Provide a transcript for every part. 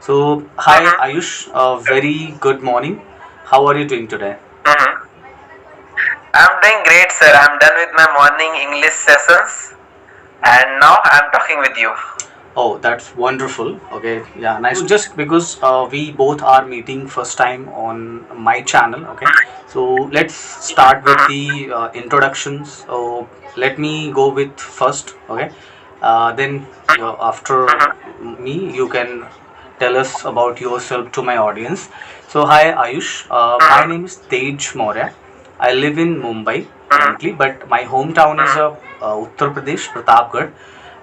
Hi Ayush, very good morning. How are you doing today? Mm-hmm. I'm doing great, sir. I'm done with my morning English sessions and now I'm talking with you. Oh, that's wonderful. Okay, yeah, nice. So, just because we both are meeting first time on my channel, okay, so let's start with Mm-hmm. the introductions. So, let me go with first, okay, then after Mm-hmm. me, you can tell us about yourself to my audience. So, hi Ayush, my Mm-hmm. name is Tej Maurya. I live in Mumbai Mm-hmm. currently, but my hometown is Uttar Pradesh, Pratapgarh,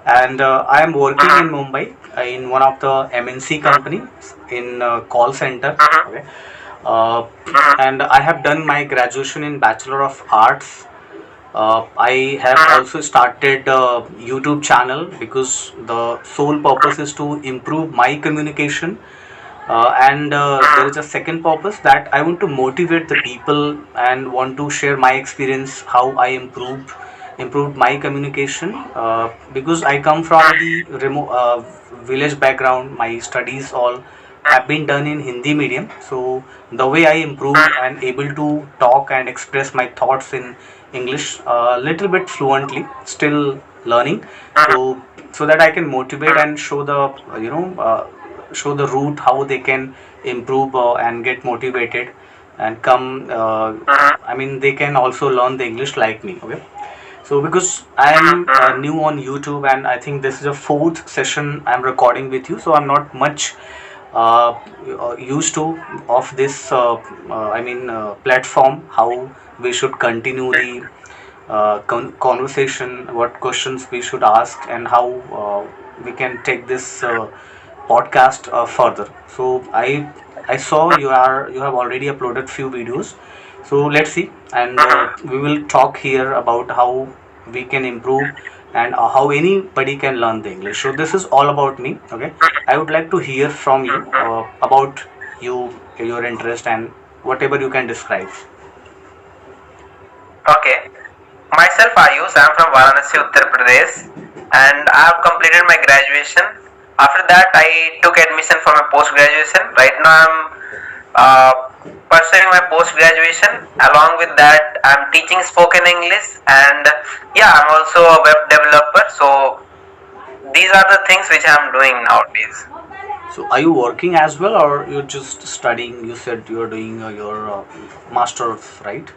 and I am working in Mm-hmm. Mumbai in one of the MNC companies in call center. Mm-hmm. Okay, uh, and I have done my graduation in Bachelor of Arts. I have Mm-hmm. also started a YouTube channel because the sole purpose is to improve my communication, and there is a second purpose that I want to motivate the people and want to share my experience how I improved my communication, because I come from the remote village background. My studies all have been done in Hindi medium, so the way I improve and able to talk and express my thoughts in English a little bit fluently, still learning, so so that I can motivate and show the show the route how they can improve and get motivated and come. I mean, they can also learn the English like me. Okay, so because I am new on YouTube and I think this is a fourth session I'm recording with you, so I'm not much uh, used to of this. Platform. How we should continue the conversation, what questions we should ask, and how we can take this podcast further. So I saw you have already uploaded few videos. So let's see, and we will talk here about how we can improve and how anybody can learn the English. So this is all about me. Okay, I would like to hear from you about you, your interest, and whatever you can describe. Okay. Myself Ayush, I'm from Varanasi, Uttar Pradesh and I have completed my graduation. After that I took admission for my post graduation. Right now I'm uh, pursuing my post graduation. Along with that I'm teaching spoken English and yeah, I'm also a web developer. So these are the things which I'm doing nowadays. So, are you working as well, or you're just studying? You said you're doing your master's, right?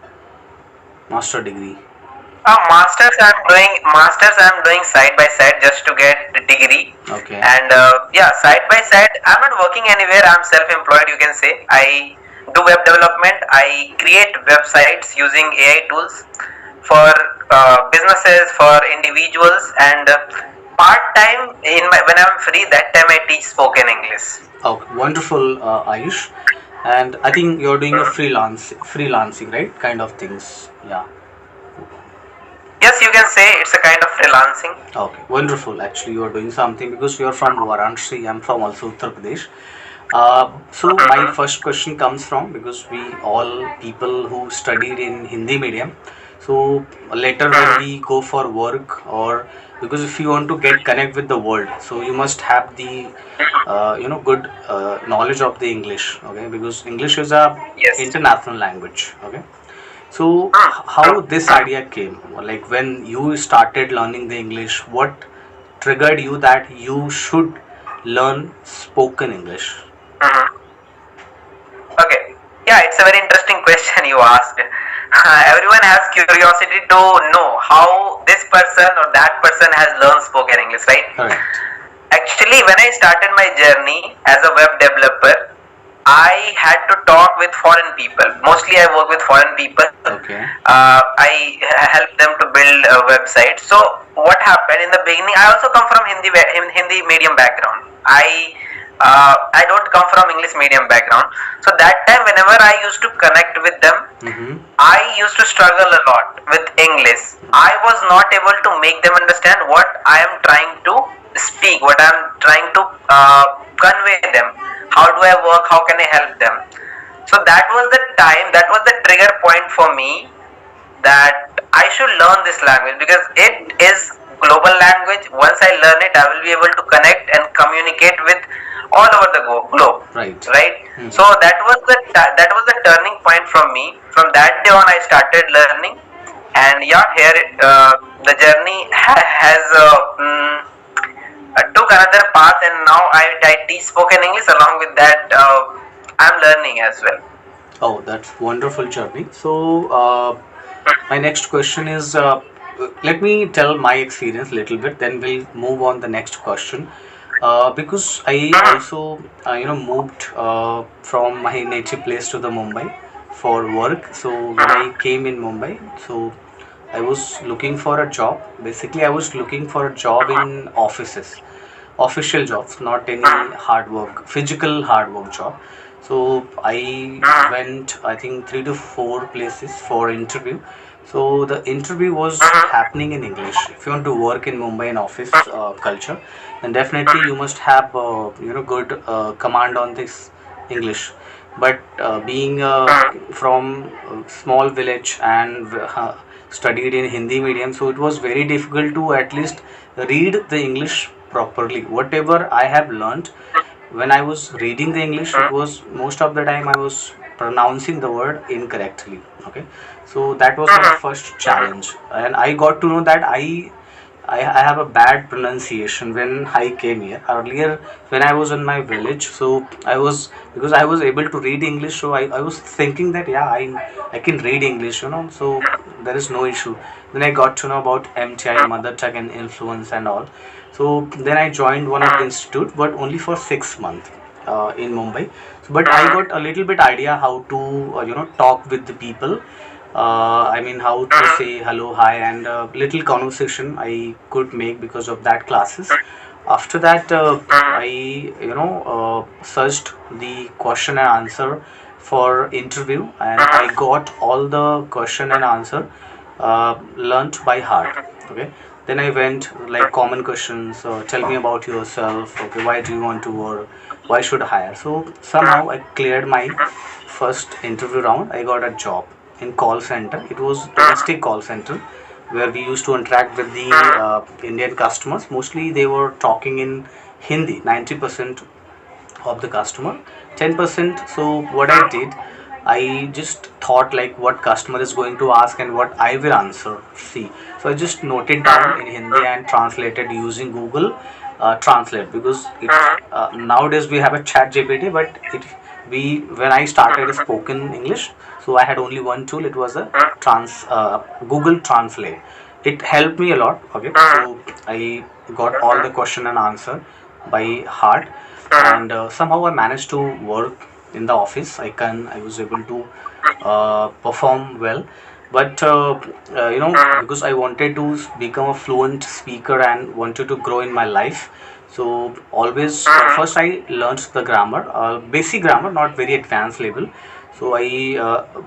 Master degree. Masters I'm doing side by side just to get the degree. Okay. And yeah, side by side I'm not working anywhere. I'm self-employed. You can say I do web development. I create websites using AI tools for businesses, for individuals, and part time in my when I'm free. That time I teach spoken English. Oh, wonderful, Ayush. And I think you're doing a freelancing, right? Kind of things. Yeah. Yes, you can say it's a kind of freelancing. Okay. Wonderful. Actually, you're doing something because you're from Varanasi. I'm from also Uttar Pradesh. So my first question comes from because we all people who studied in Hindi medium. So later when we go for work, or because if you want to get connect with the world, so you must have the good knowledge of the English. Okay, because English is a Yes. international language. Okay, so how this idea came? Like when you started learning the English, what triggered you that you should learn spoken English? Mhm. Okay. Yeah, it's a very interesting question you asked. Everyone has curiosity to know how this person or that person has learned spoken English, right? Correct. Actually, when I started my journey as a web developer, I had to talk with foreign people. Mostly, I work with foreign people. Okay. I help them to build a website. So, what happened in the beginning? I also come from Hindi medium background. I don't come from English medium background. So that time, whenever I used to connect with them, Mm-hmm. I used to struggle a lot with English. I was not able to make them understand what I am trying to speak, what I am trying to convey them. How do I work? How can I help them? So that was the time, that was the trigger point for me that I should learn this language because it is global language. Once I learn it, I will be able to connect and communicate with all over the globe, Right. right? Hmm. So that was the turning point from me. From that day on, I started learning, and yeah, here the journey has took another path, and now I teach spoken English. Along with that, I'm learning as well. Oh, that's wonderful journey. So, my next question is, let me tell my experience a little bit, then we'll move on the next question. Because I also, moved from my native place to the Mumbai for work. So when I came in Mumbai, so I was looking for a job. Basically, I was looking for a job in offices, official jobs, not any hard work, physical hard work job. So I went, I think, 3 to 4 places for interview. So the interview was happening in English. If you want to work in Mumbai in office culture, then definitely you must have good command on this English. But being from a small village and studied in Hindi medium, so it was very difficult to at least read the English properly. Whatever I have learned when I was reading the English, it was most of the time I was pronouncing the word incorrectly. Okay, so that was my first challenge, and I got to know that I have a bad pronunciation when I came here. Earlier, when I was in my village, so I was because I was able to read English, so I was thinking that yeah, I can read English, so there is no issue. Then I got to know about MTI, mother tongue and influence and all. So then I joined one of the institute, but only for 6 months in Mumbai. So, but I got a little bit idea how to talk with the people. I mean how to say hello, hi, and little conversation I could make because of that classes. After that, I searched the question and answer for interview, and I got all the question and answer learnt by heart. Okay, then I went like common questions. Tell me about yourself. Okay, why do you want to work? Why should I hire? So somehow I cleared my first interview round. I got a job in call center. It was domestic call center where we used to interact with the Indian customers. Mostly they were talking in Hindi. 90% of the customer, 10%. So what I did, I just thought like what customer is going to ask and what I will answer. See, so I just noted down in Hindi and translated using Google Translate, because it nowadays we have a chat GPT, but it we when I started spoken English, so I had only one tool. It was a Google Translate. It helped me a lot. Okay, so I got all the question and answer by heart, and somehow I managed to work in the office. I was able to perform well, but because I wanted to become a fluent speaker and wanted to grow in my life, so always first I learned the grammar, basic grammar, not very advanced level. So I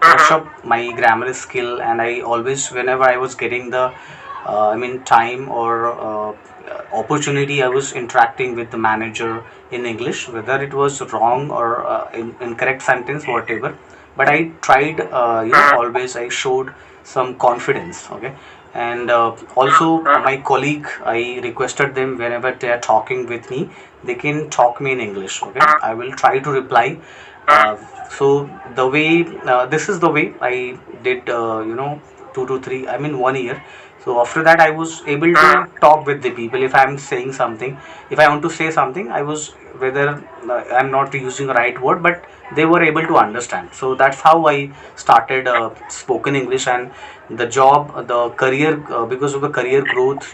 brush up my grammar skill, and I always, whenever I was getting the time or opportunity, I was interacting with the manager in English, whether it was wrong or incorrect sentence, whatever. But I tried, always I showed some confidence. Okay, and also my colleague, I requested them whenever they are talking with me, they can talk me in English. Okay, I will try to reply. So the way this is the way I did, 2 to 3, 1 year. So after that, I was able to talk with the people. If I'm saying something, if I want to say something, I was, whether I'm not using the right word, but they were able to understand. So that's how I started spoken English, and the job, the career, because of the career growth,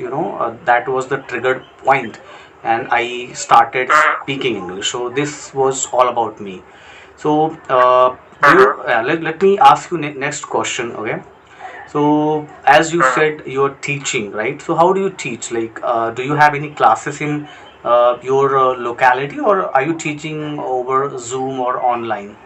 that was the triggered point, and I started speaking English. So this was all about me. So let me ask you next question. Okay, so as you said, you're teaching, right? So how do you teach? Like, do you have any classes in your locality, or are you teaching over Zoom or online?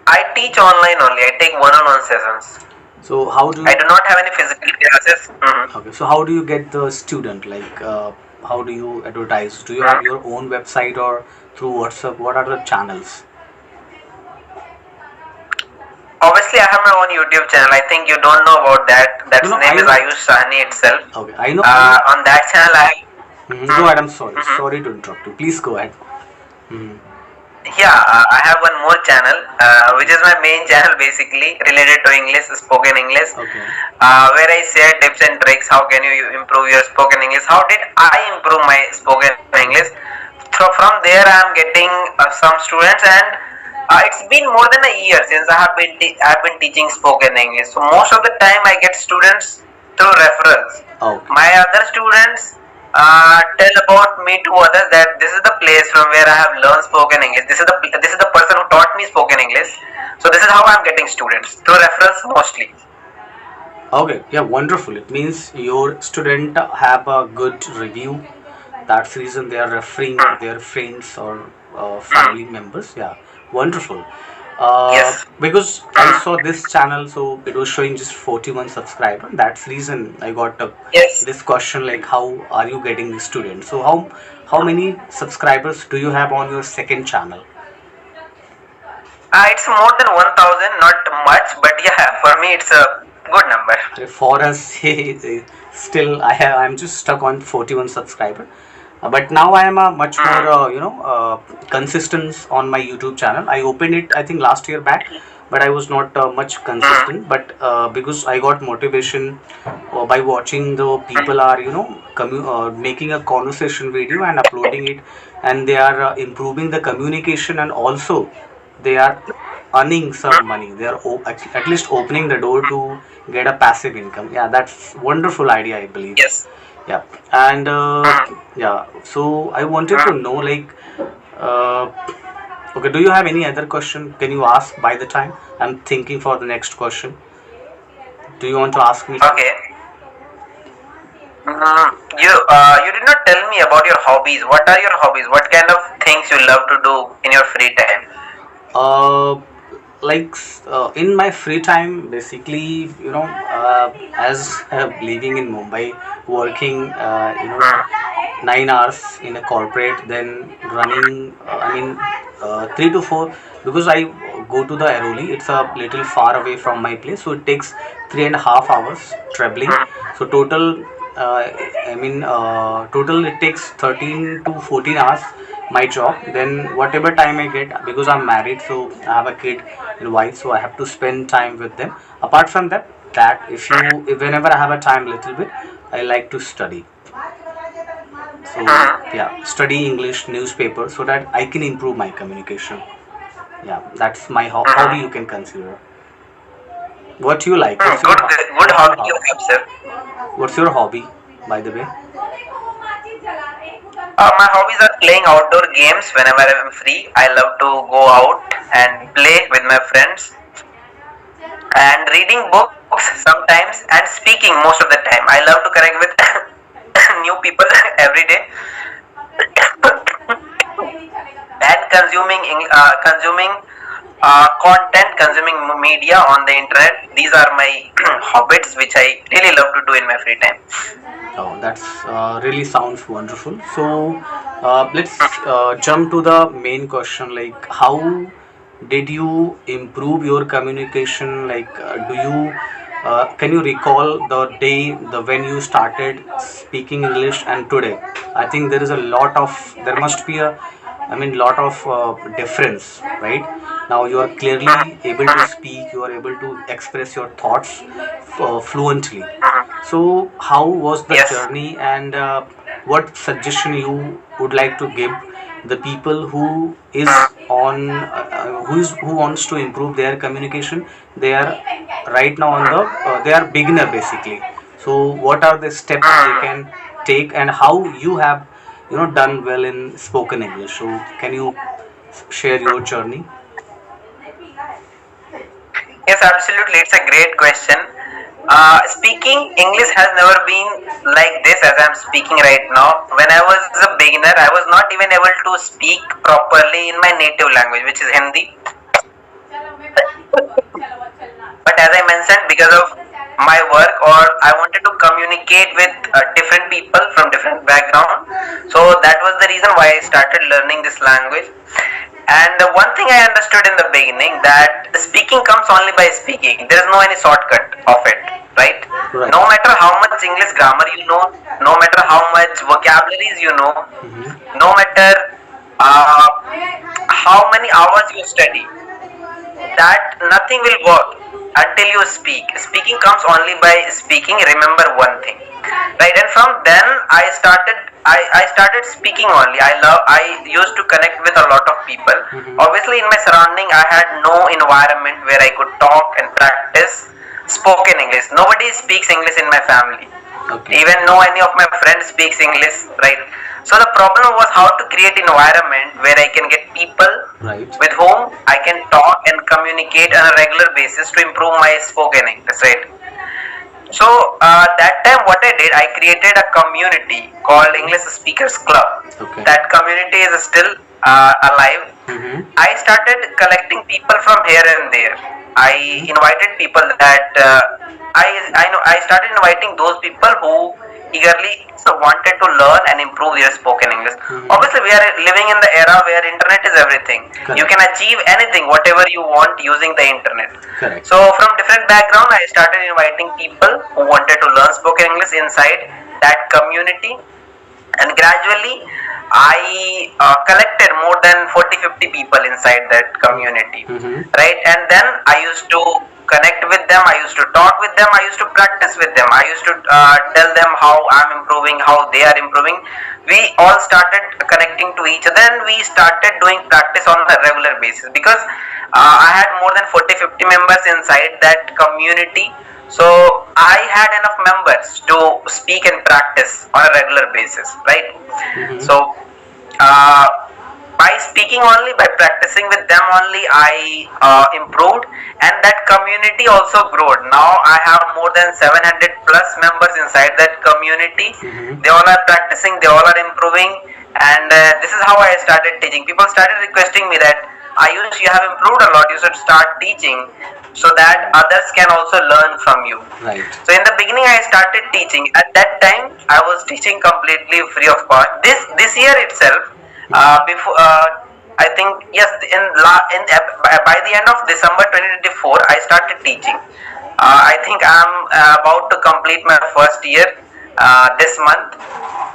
I teach online only. I take one-on-one sessions. So how do I do not have any physical classes. okay? So how do you get the student? Like, how do you advertise? Do you have your own website or through WhatsApp? What are the channels? Obviously, I have my own YouTube channel. I think you don't know about that. No, That's no, name I is know. Ayush Sahni itself. Okay, I know, I know. On that channel, I. Go Mhm, ahead. I'm sorry. mhm. Sorry to interrupt you. Please go ahead. Hmm. Yeah, I have one more channel, which is my main channel basically related to English, spoken English, Okay. where I share tips and tricks. How can you improve your spoken English? How did I improve my spoken English? So from there, I am getting some students, and it's been more than a year since I've been teaching spoken English. So most of the time, I get students through referrals. Okay. My other students tell about me to others that this is the place from where I have learned spoken English. This is the person who taught me spoken English. So this is how I'm getting students through referrals mostly. Okay. Yeah. Wonderful. It means your student have a good review. That's the reason they are referring Hmm. their friends or Hmm. family members. Yeah. Wonderful. Yes. Because I Hmm. saw this channel, so it was showing just 41 subscribers. That's the reason I got Yes. this question like, how are you getting the students? So how many subscribers do you have on your second channel? It's more than 1,000, not much, but yeah, for me it's a good number. For us, still I'm just stuck on 41 subscriber. But now I am a much more Hmm. consistent on my YouTube channel. I opened it I think last year back, but I was not much Hmm. consistent. But because I got motivation by watching the Hmm. people are making a conversation video and uploading it, and they are improving the communication, and also they are earning some money. They are at least opening the door to get a passive income. Yeah, that's wonderful idea, I believe. Yes. Yeah, and Hmm. yeah, so I wanted to Hmm. know like, uh, okay, do you have any other question? Can you ask by the time I'm thinking for the next question? Do you want to ask me something? Okay. You did not tell me about your hobbies. What are your hobbies? What kind of things you love to do in your free time? Uh, like in my free time, basically, as living in Mumbai, working, 9 hours in a corporate, then running. Three to four, because I go to the Airoli. It's a little far away from my place, so it takes 3.5 hours traveling. Hmm. So total, total it takes 13 to 14 hours my job. Then whatever time I get, because I'm married, so I have a kid and wife, so I have to spend time with them. Apart from that if whenever I have a time little bit, I like to study. So Hmm. yeah, study English newspaper so that I can improve my communication. Yeah, that's my hobby, Hmm. you can consider. What you like? Hmm. Good What's your hobby you hobby? have, sir. What's your hobby, by the way? My hobbies are playing outdoor games whenever I'm free. I love to go out and play with my friends and reading books sometimes and speaking most of the time. I love to connect with new people every day and consuming content, consuming media on the internet. These are my hobbies which I really love to do in my free time. Oh, that's really sounds wonderful. So let's jump to the main question. Like, how did you improve your communication? Like, do you can you recall the day, the when you started speaking English and today? I think there is a lot of there must be a lot of difference, right? Now you are clearly able to speak. You are able to express your thoughts fluently. So, how was the Yes. journey, and what suggestion you would like to give the people who wants to improve their communication? They are right now on the they are beginner basically. So, what are the steps they can take, and how you have done well in spoken English? So, can you share your journey? Yes, absolutely. It's a great question. Speaking English has never been like this as I'm speaking right now. When I was a beginner, I was not even able to speak properly in my native language, which is Hindi. But as I mentioned, because of my work, or I wanted to communicate with different people from different background, so that was the reason why I started learning this language. And the one thing I understood in the beginning, that speaking comes only by speaking. There is no any shortcut of it, right? Right. No matter how much English grammar you know, no matter how much vocabularies you know, Mm-hmm. no matter uh, how many hours you study, that nothing will work until you speak. Speaking comes only by speaking. Remember one thing, right? And from then I started speaking only. I used to connect with a lot of people. Mm-hmm. Obviously, in my surrounding, I had no environment where I could talk and practice spoken English. Nobody speaks English in my family. Okay. Even no any of my friends speaks English, right? So the problem was how to create environment where I can get people Right. with whom I can talk and communicate on a regular basis to improve my spoken English, right? So that time what I did, I created a community called English Speakers Club. Okay. That community is still alive. Mm-hmm. I started collecting people from here and there. I invited people that I started inviting those people who eagerly wanted to learn and improve their spoken English. Mhm. Obviously, we are living in the era where internet is everything. You Correct. can achieve anything, whatever you want, using the internet. Correct. So from different background, I started inviting people who wanted to learn spoken English inside that community, and gradually I collected more than 40-50 people inside that community, Mm-hmm. right? And then I used to connect with them, I used to talk with them, I used to practice with them, I used to tell them how I'm improving, how they are improving. We all started connecting to each other, and we started doing practice on a regular basis, because I had more than 40-50 members inside that community. So I had enough members to speak and practice on a regular basis, right? Mm-hmm. So uh, by speaking only, by practicing with them only, I improved, and that community also grew. Now I have more than 700 plus members inside that community. Mm-hmm. They all are practicing, they all are improving, and this is how I started teaching. People started requesting me that, Ayush, you have improved a lot, you should start teaching so that others can also learn from you. Right. So in the beginning, I started teaching. At that time, I was teaching completely free of cost. This year itself, before I think yes, by the end of December 2024, I started teaching. I think I'm about to complete my first year this month.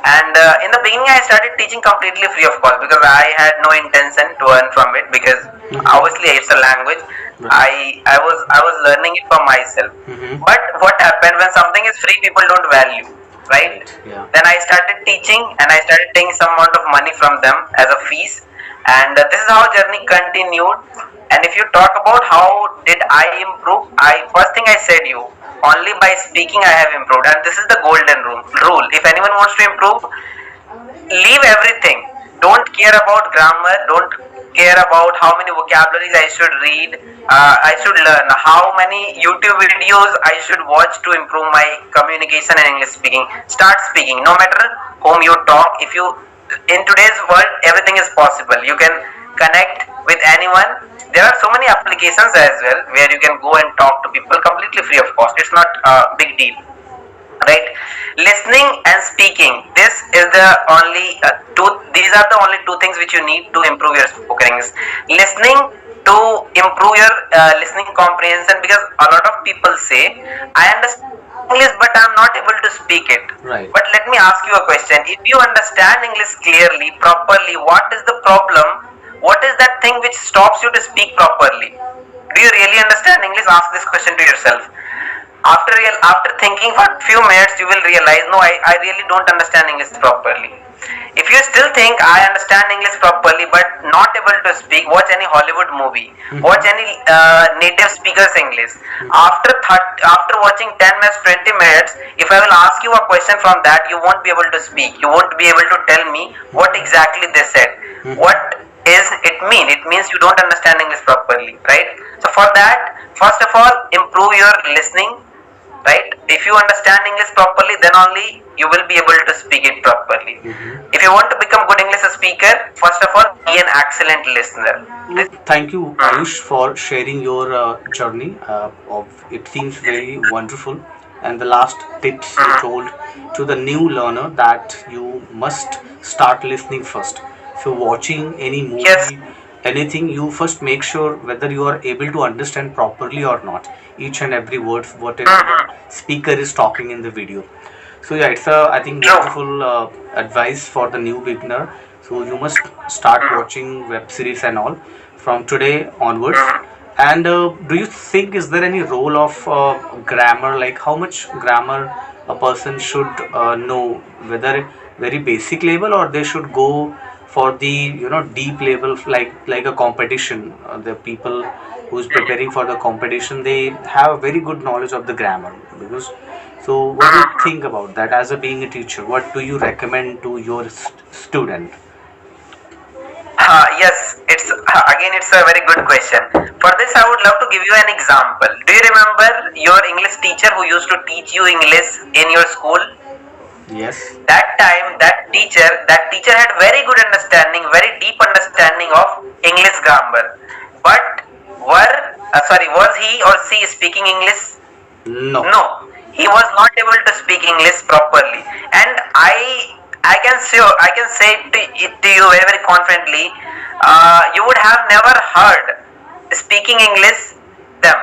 And in the beginning, I started teaching completely free of cost, because I had no intention to earn from it, because obviously it's a language. I was learning it for myself. Mm-hmm. But what happened, when something is free, people don't value, right? Yeah. Then I started teaching, and I started taking some amount of money from them as a fees, and this is how journey continued. And if you talk about how did I improve, I first thing I said you, only by speaking I have improved, and this is the golden rule. If anyone wants to improve, leave everything. Don't care about grammar, don't care about how many vocabularies I should read, I should learn how many YouTube videos I should watch to improve my communication and English speaking. Start speaking, no matter whom you talk. If you, in today's world, everything is possible. You can connect with anyone. There are so many applications as well where you can go and talk to people completely free of cost. It's not a big deal, right? Listening and speaking, this is the only two, these are the only two things which you need to improve your spoken English. Listening to improve your listening comprehension, because a lot of people say, I understand English but I'm not able to speak it. Right. But let me ask you a question. If you understand English clearly, properly, what is the problem? What is that thing which stops you to speak properly? Do you really understand English? Ask this question to yourself. After thinking for a few minutes, you will realize, no, I really don't understand English properly. If you still think I understand English properly but not able to speak, watch any Hollywood movie, watch any native speakers English. After watching 10 minutes, 20 minutes, if I will ask you a question from that, you won't be able to speak. You won't be able to tell me what exactly they said. What is it mean? It means you don't understand English properly, right? So for that, first of all, improve your listening, right? If you understand English properly, then only you will be able to speak it properly. If you want to become good English speaker, first of all, be an excellent listener. Thank you, Ayush, for sharing your journey. It seems very wonderful. And the last tips you told to the new learner, that you must start listening first. If you're watching any movie, Yes. anything, you first make sure whether you are able to understand properly or not each and every word whatever the Mm-hmm. speaker is talking in the video. So yeah, it's a, I think, True. wonderful advice for the new beginner. So you must start Mm-hmm. watching web series and all from today onwards. Mm-hmm. And do you think is there any role of grammar, like how much grammar a person should know, whether very basic level or they should go for the deep level, like a competition? The people who's preparing for the competition, they have very good knowledge of the grammar. Because so what do you Mm-hmm. think about that? As a being a teacher, what do you recommend to your student? Yes, it's again it's a very good question. For this, I would love to give you an example. Do you remember your English teacher who used to teach you English in your school? Yes. That time, that teacher had very good understanding, very deep understanding of English grammar. But was he or she speaking English? No. No, he was not able to speak English properly, and I can say it to you very very confidently. You would have never heard speaking English them,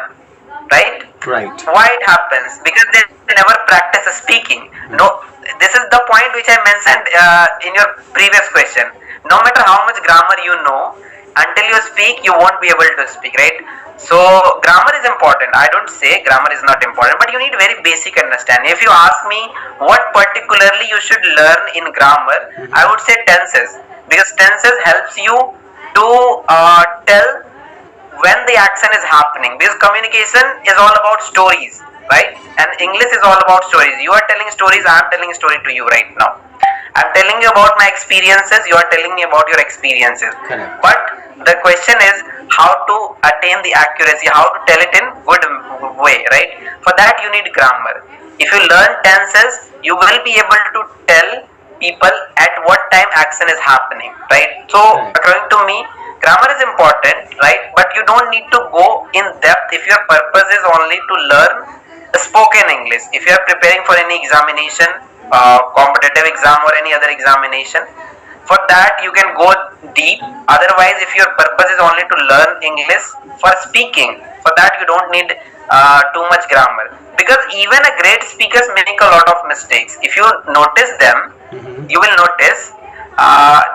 right? Right. Why it happens? Because they never practice speaking. Hmm. No, this is the point which I mentioned in your previous question. No matter how much grammar you know, until you speak, you won't be able to speak, right? So grammar is important. I don't say grammar is not important, but you need very basic understanding. If you ask me what particularly you should learn in grammar, I would say tenses, because tenses helps you to tell when the action is happening, because communication is all about stories, right? And English is all about stories. You are telling stories, I am telling a story to you right now. I'm telling you about my experiences, you are telling me about your experiences. Correct. But the question is how to attain the accuracy, how to tell it in good way, right? For that you need grammar. If you learn tenses, you will be able to tell people at what time action is happening, right? So Correct. according to me, grammar is important, right? But you don't need to go in depth if your purpose is only to learn spoken English. If you are preparing for any examination, competitive exam or any other examination, for that you can go deep. Otherwise, if your purpose is only to learn English for speaking, for that you don't need too much grammar, because even a great speakers make a lot of mistakes. If you notice them, Hmm. you will notice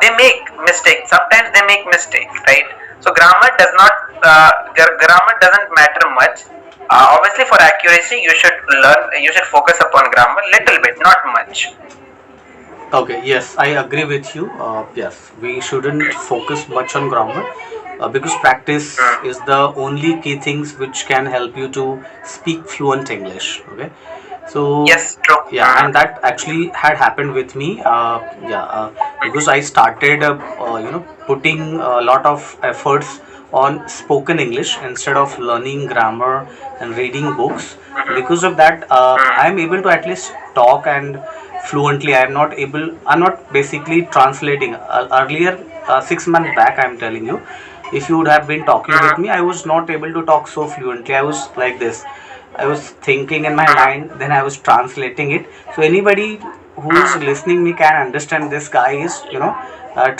they make mistakes. Sometimes they make mistakes, right? So grammar doesn't matter much. Obviously, for accuracy, you should focus upon grammar little bit, not much. Okay, yes, I agree with you. Yes, we shouldn't focus much on grammar because practice Mm. is the only key things which can help you to speak fluent English. Okay, so Yes, true. yeah, and that actually had happened with me. Yeah, because I started, putting a lot of efforts on spoken English instead of learning grammar and reading books. Because of that, I am able to at least talk and fluently. I'm not basically translating. Earlier, 6 months back, I'm telling you, if you would have been talking with me, I was not able to talk so fluently. I was like this. I was thinking in my mind, then I was translating it. So anybody who is listening me can understand this guy is,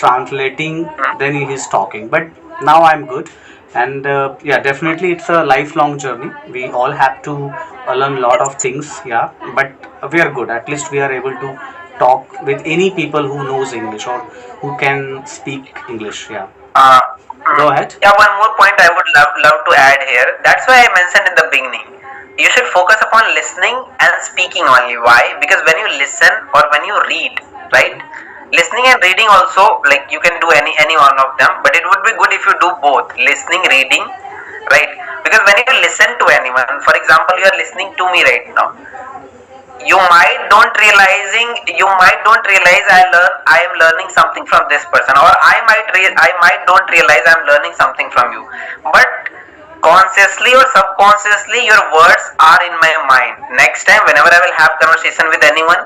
translating, then he is talking. But now I'm good. And yeah, definitely it's a lifelong journey. We all have to learn a lot of things. Yeah, but we are good. At least we are able to talk with any people who knows English or who can speak English. Yeah, Uh, go ahead. yeah, one more point I would love to add here. That's why I mentioned in the beginning. You should focus upon listening and speaking only. Why? Because when you listen or when you read, right? Listening and reading also, like you can do any one of them, but it would be good if you do both, listening, reading, right? Because when you listen to anyone, for example, you are listening to me right now, you might don't realize I am learning something from this person, or I might don't realize I am learning something from you, but consciously or subconsciously your words are in my mind. Next time whenever I will have conversation with anyone,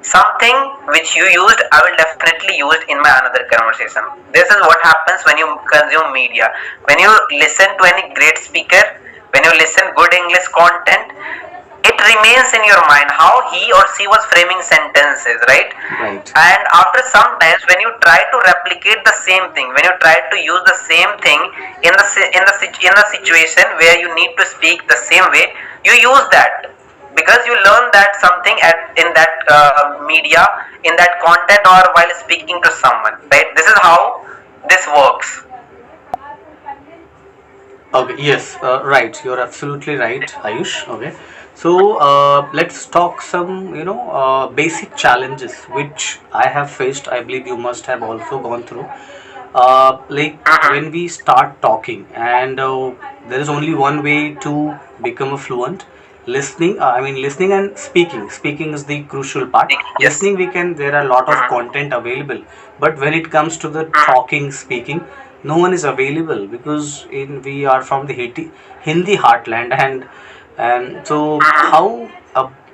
something which you used I will definitely use in my another conversation. This is what happens when you consume media. When you listen to any great speaker, when you listen good English content, it remains in your mind how he or she was framing sentences, right? Right. And after some times, when you try to replicate the same thing, when you try to use the same thing in the situation where you need to speak the same way, you use that because you learn that something in that media, in that content, or while speaking to someone, right? This is how this works. Okay, yes, right. You're absolutely right, Ayush. Okay, so let's talk some, basic challenges which I have faced. I believe you must have also gone through. Like when Mm-hmm. we start talking, and there is only one way to become a fluent. Listening, listening and speaking. Speaking is the crucial part. Yes. Listening, we can. There are a lot of Mm-hmm. content available, but when it comes to the Mm-hmm. talking, speaking, no one is available because we are from the Hindi heartland, and so how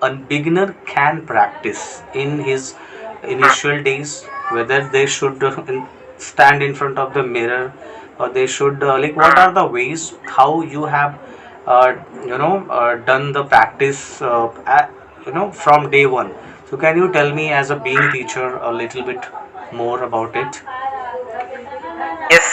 a beginner can practice in his initial days, whether they should stand in front of the mirror, or they should like, what are the ways how you have done the practice from day one. So can you tell me, as a being teacher, a little bit more about it? Yes,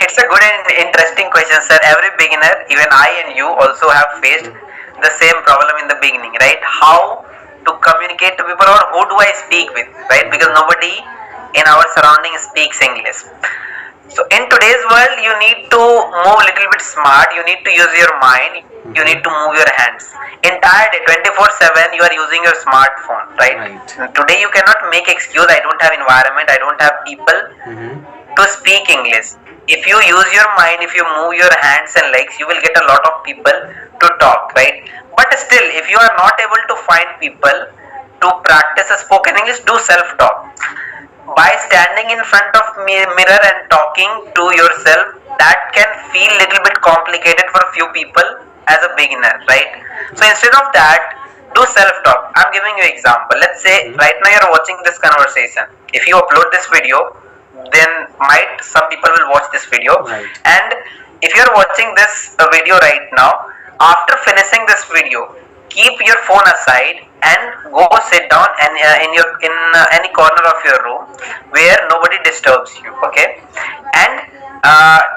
it's a good and interesting question, sir. Every beginner, even I and you, also have faced the same problem in the beginning, right? How to communicate to people, or who do I speak with, right? Because nobody in our surroundings speaks English. So in today's world, you need to move a little bit smart. You need to use your mind. You need to move your hands. Entire day, 24/7, you are using your smartphone, right? Right. Today, you cannot make excuse. I don't have environment. I don't have people Mm-hmm. to speak English. If you use your mind, if you move your hands and legs, you will get a lot of people to talk, right? But still, if you are not able to find people to practice a spoken English, do self talk. By standing in front of mirror and talking to yourself, that can feel little bit complicated for few people as a beginner, right? So instead of that, do self talk. I'm giving you example. Let's say Mm-hmm. right now you're watching this conversation. If you upload this video, then might some people will watch this video. Right. And if you're watching this video right now, after finishing this video, keep your phone aside and go sit down and in any corner of your room where nobody disturbs you, okay? And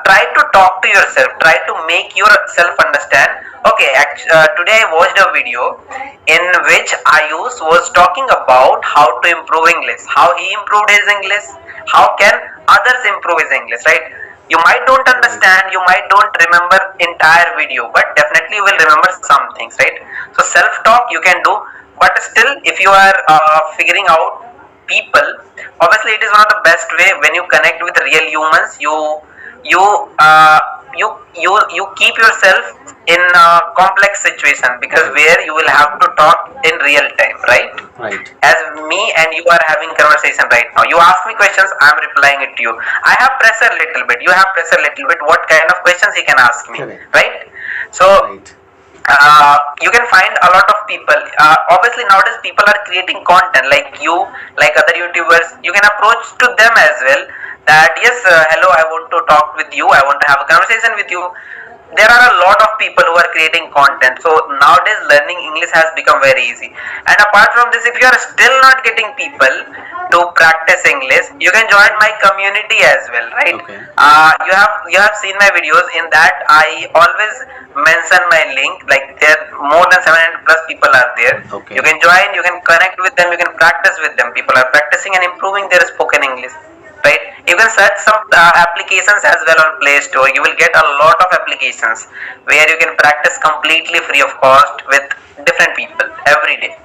try to talk to yourself, try to make yourself understand, okay, today I watched a video in which Ayush was talking about how to improve English, how he improved his English, how can others improve his English, right? You might don't Right. understand, you might don't remember entire video, but definitely you will remember some things, right? So self talk you can do, but still, if you are figuring out people, obviously it is one of the best way. When you connect with real humans, you uh, you keep yourself in a complex situation, because Right. where you will have to talk in real time, right? Right. As me and you are having conversation right now, you ask me questions, I'm replying it to you. I have pressure little bit, you have pressure little bit, what kind of questions you can ask me, Correct. right? So Right. you can find a lot of people. Obviously nowadays people are creating content like you, like other YouTubers. You can approach to them as well, that yes, hello, I want to talk with you, I want to have a conversation with you. There are a lot of people who are creating content, so nowadays learning English has become very easy. And apart from this, if you are still not getting people to practice English, you can join my community as well, right? Okay. You have seen my videos. In that I always mention my link, like there more than 700 plus people are there. You Okay. can join, you can connect with them, you can practice with them. People are practicing and improving their spoken English, right? You can search some applications as well on Play Store. You will get a lot of applications where you can practice completely free of cost with different people every day.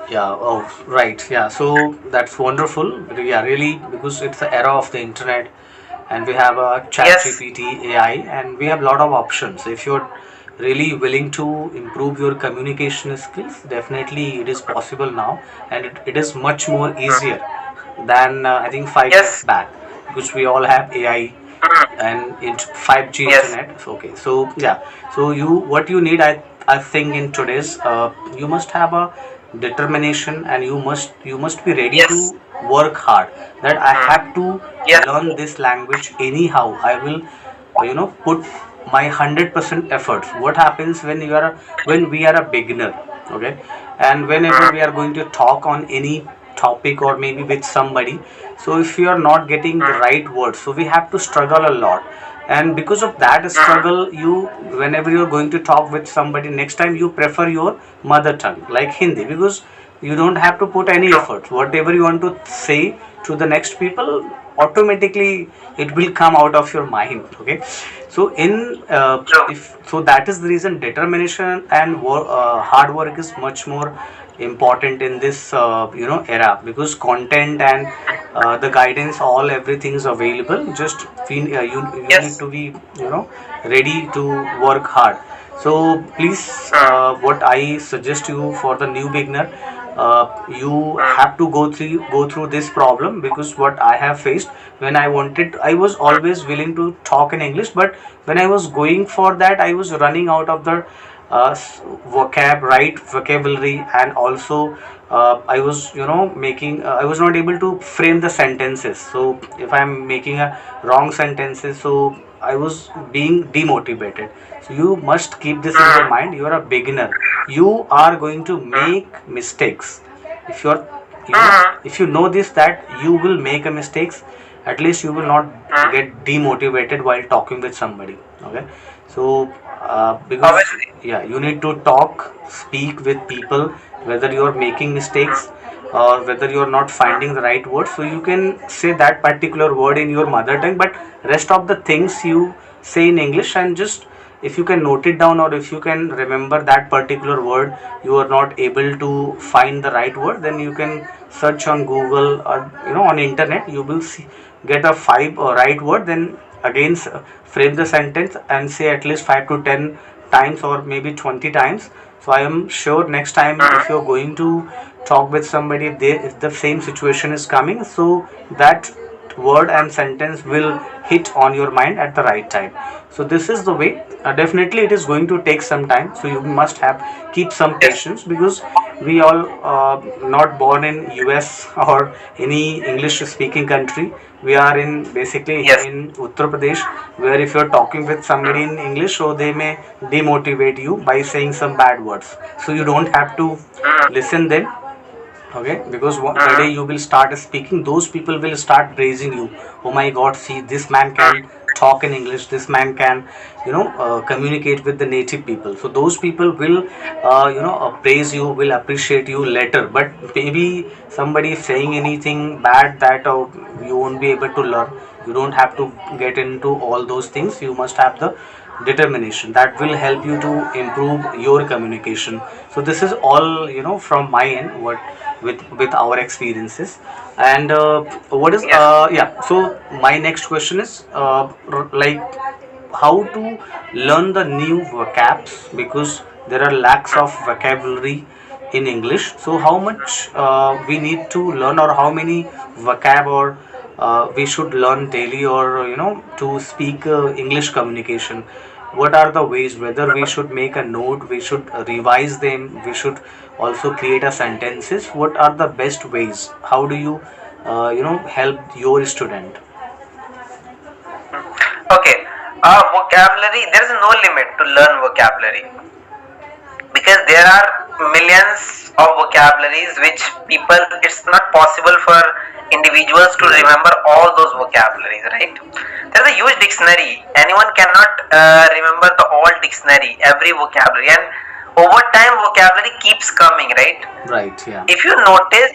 Yeah. Oh, right. Yeah. So that's wonderful. Yeah, really, because it's the era of the internet, and we have a Chat Yes. GPT, AI, and we have a lot of options. If you're really willing to improve your communication skills, definitely it is possible now, and it is much more easier Mhm. than I think 5 years Yes. back, because we all have AI Mhm. and 5G Yes. internet. So, okay, so yeah, so what you need, I think, in today's, you must have a determination, and you must be ready to Yes. work hard, that I Mhm. have to Yes. learn this language anyhow. I will put my 100% efforts. What happens when you are when we are a beginner, okay, and whenever we are going to talk on any topic or maybe with somebody, so if you are not getting the right words, so we have to struggle a lot. And because of that struggle, you, whenever you're going to talk with somebody next time, you prefer your mother tongue like Hindi, because you don't have to put any True. effort. Whatever you want to say to the next people, automatically it will come out of your mind, okay. So in True. if so, that is the reason determination and hard work is much more important in this era, because content and the guidance, all everything is available. Just you need Yes. to be, ready to work hard. So please, what I suggest you for the new beginner, you have to go through this problem, because what I have faced, when I was always willing to talk in English, but when I was going for that, I was running out of the right vocabulary, and also I was, making, I was not able to frame the sentences. So if I'm making a wrong sentences, so I was being demotivated. So you must keep this in your mind. You are a beginner. You are going to make mistakes. If you're, if you know this, that you will make a mistakes, at least you will not get demotivated while talking with somebody, okay. So because, Obviously. yeah, you need to talk, speak with people, whether you're making mistakes or whether you're not finding the right word, so you can say that particular word in your mother tongue, but rest of the things you say in English. And just, if you can note it down, or if you can remember that particular word, you are not able to find the right word, then you can search on Google, or on internet, you will see, get a five right word, then again frame the sentence and say at least 5 to 10 times, or maybe 20 times. So I am sure next time if you're going to talk with somebody, if the same situation is coming, so that word and sentence will hit on your mind at the right time. So this is the way. Definitely it is going to take some time, so you must have keep some Yes. patience, because we all not born in US or any English speaking country. We are in, basically Yes. in Uttar Pradesh, where if you're talking with somebody in English, so they may demotivate you by saying some bad words, so you don't have to listen them, okay. Because the day you will start speaking, those people will start praising you. Oh my god, see, this man can talk in English, this man can, communicate with the native people. So those people will praise you, will appreciate you later. But maybe somebody is saying anything bad, that you won't be able to learn. You don't have to get into all those things. You must have the determination that will help you to improve your communication. So this is all, from my end, what with our experiences. And what is Yes. yeah, so my next question is, like, how to learn the new vocabs, because there are lacks of vocabulary in English. So how much we need to learn, or how many vocab, or we should learn daily, or to speak English communication. What are the ways, whether we should make a note, we should revise them, we should also create a sentences? What are the best ways? How do you help your student? Okay. Vocabulary. There is no limit to learn vocabulary, because there are millions of vocabularies which people, it's not possible for individuals to Right. remember all those vocabularies, right? There's a huge dictionary. Anyone cannot remember the whole dictionary, every vocabulary, and over time vocabulary keeps coming, right? Right, yeah. If you notice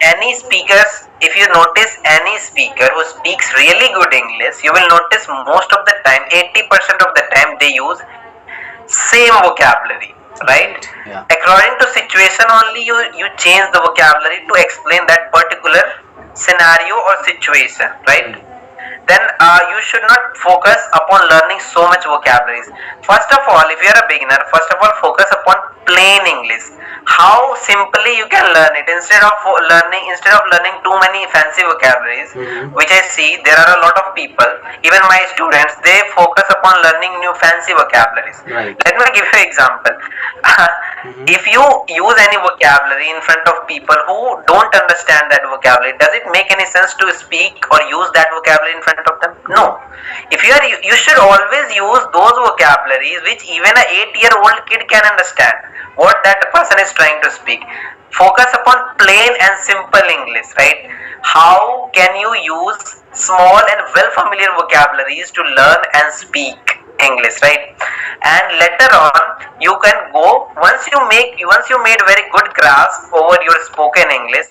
any speakers, if you notice any speaker who speaks really good English, you will notice most of the time, 80% of the time, they use same vocabulary, right? Right, yeah. According to situation only, you change the vocabulary to explain that particular scenario or situation, right? Mm. Then you should not focus upon learning so much vocabularies. First of all, if you are a beginner, first of all focus upon plain English. How simply you can learn it, instead of learning too many fancy vocabularies, Mm-hmm. which I see there are a lot of people, even my students, they focus upon learning new fancy vocabularies. Right. Let me give you an example. Mm-hmm. If you use any vocabulary in front of people who don't understand that vocabulary, does it make any sense to speak or use that vocabulary in front of them? No. If you should always use those vocabularies which even a 8-year-old kid can understand what that person is trying to speak. Focus upon plain and simple English, right? How can you use small and well familiar vocabularies to learn and speak English, right? And later on you can go, once you made very good grasp over your spoken English,